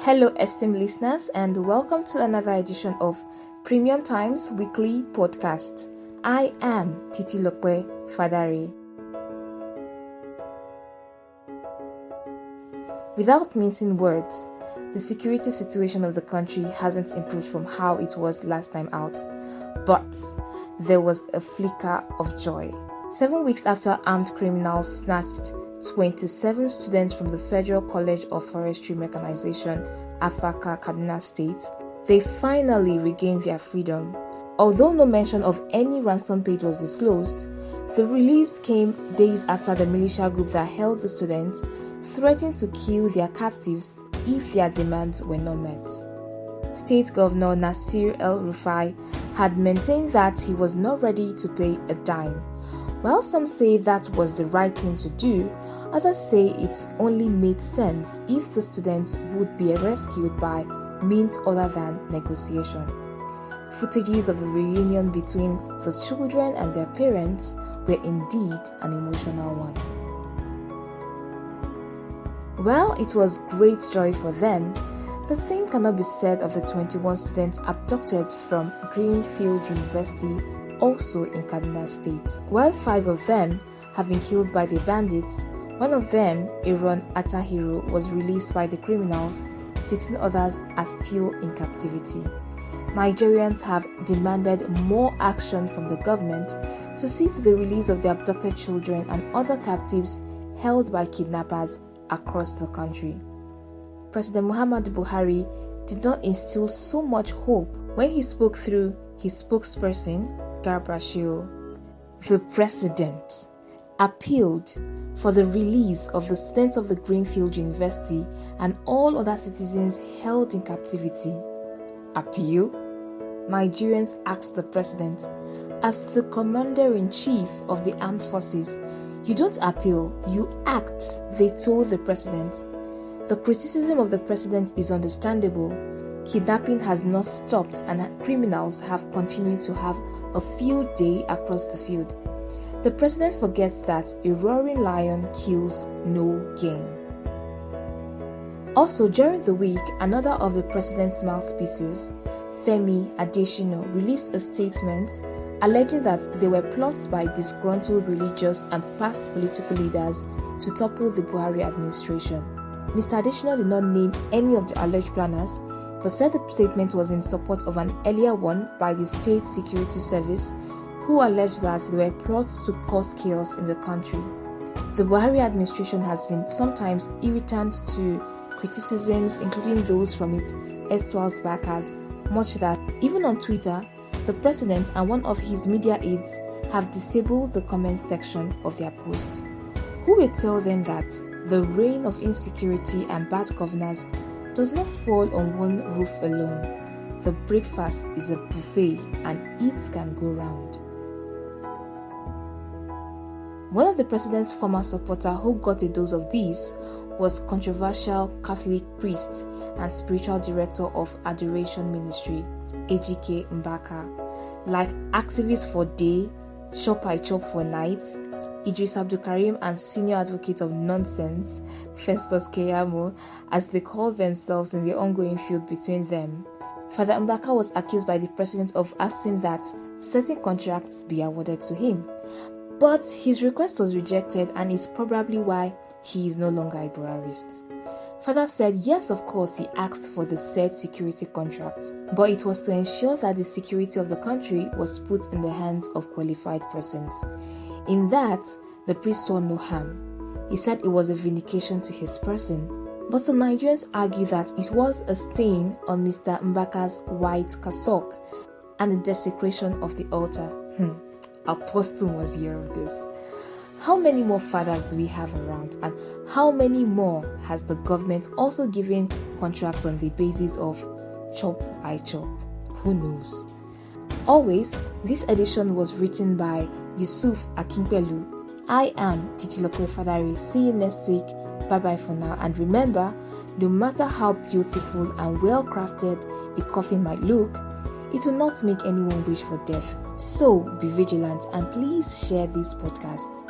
Hello, esteemed listeners, and welcome to another edition of Premium Times Weekly Podcast. I am Titilope Fadare. Without mincing words, the security situation of the country hasn't improved from how it was last time out, but there was a flicker of joy. 7 weeks after armed criminals snatched 27 students from the Federal College of Forestry Mechanization, Afaka, Kaduna State, they finally regained their freedom. Although no mention of any ransom paid was disclosed, the release came days after the militia group that held the students threatened to kill their captives if their demands were not met. State Governor Nasir El-Rufai had maintained that he was not ready to pay a dime. While some say that was the right thing to do, others say it only made sense if the students would be rescued by means other than negotiation. Footages of the reunion between the children and their parents were indeed an emotional one. While it was great joy for them, the same cannot be said of the 21 students abducted from Greenfield University, also in Kaduna State. While 5 of them have been killed by the bandits, one of them, Aaron Atahiro, was released by the criminals. 16 others are still in captivity. Nigerians have demanded more action from the government to see to the release of the abducted children and other captives held by kidnappers across the country. President Muhammadu Buhari did not instill so much hope when he spoke through his spokesperson, Garbashio. The president appealed for the release of the students of the Greenfield University and all other citizens held in captivity. Appeal? Nigerians asked the president, as the commander-in-chief of the armed forces, "You don't appeal, you act," they told the president. The criticism of the president is understandable. Kidnapping has not stopped and criminals have continued to have a field day across the field. The president forgets that a roaring lion kills no game. Also, during the week, another of the president's mouthpieces, Femi Adesina, released a statement alleging that there were plots by disgruntled religious and past political leaders to topple the Buhari administration. Mr. Adesina did not name any of the alleged planners, but said the statement was in support of an earlier one by the State Security Service, who alleged that there were plots to cause chaos in the country. The Buhari administration has been sometimes irritant to criticisms, including those from its erstwhile backers, much that, even on Twitter, the president and one of his media aides have disabled the comment section of their post. Who will tell them that the reign of insecurity and bad governance does not fall on one roof alone? The breakfast is a buffet and it can go round. One of the president's former supporters who got a dose of this was controversial Catholic priest and spiritual director of Adoration Ministry, Ejike Mbaka. Like activists for day, chop I chop for night, Idris Abdulkarim and senior advocate of nonsense, Festus Keyamo, as they call themselves in the ongoing feud between them, Father Mbaka was accused by the president of asking that certain contracts be awarded to him. But his request was rejected and is probably why he is no longer a Buharist. Father said yes, of course he asked for the said security contract, but it was to ensure that the security of the country was put in the hands of qualified persons. In that, the priest saw no harm. He said it was a vindication to his person, but some Nigerians argue that it was a stain on Mr. Mbaka's white cassock and the desecration of the altar. Apostle was here of this. How many more fathers do we have around, and how many more has the government also given contracts on the basis of chop I chop? Who knows? Always, this edition was written by Yusuf Akinpelu. I am Titilope Fadare. See you next week. Bye bye for now, and remember, no matter how beautiful and well crafted a coffin might look, it will not make anyone wish for death. So be vigilant and please share these podcasts.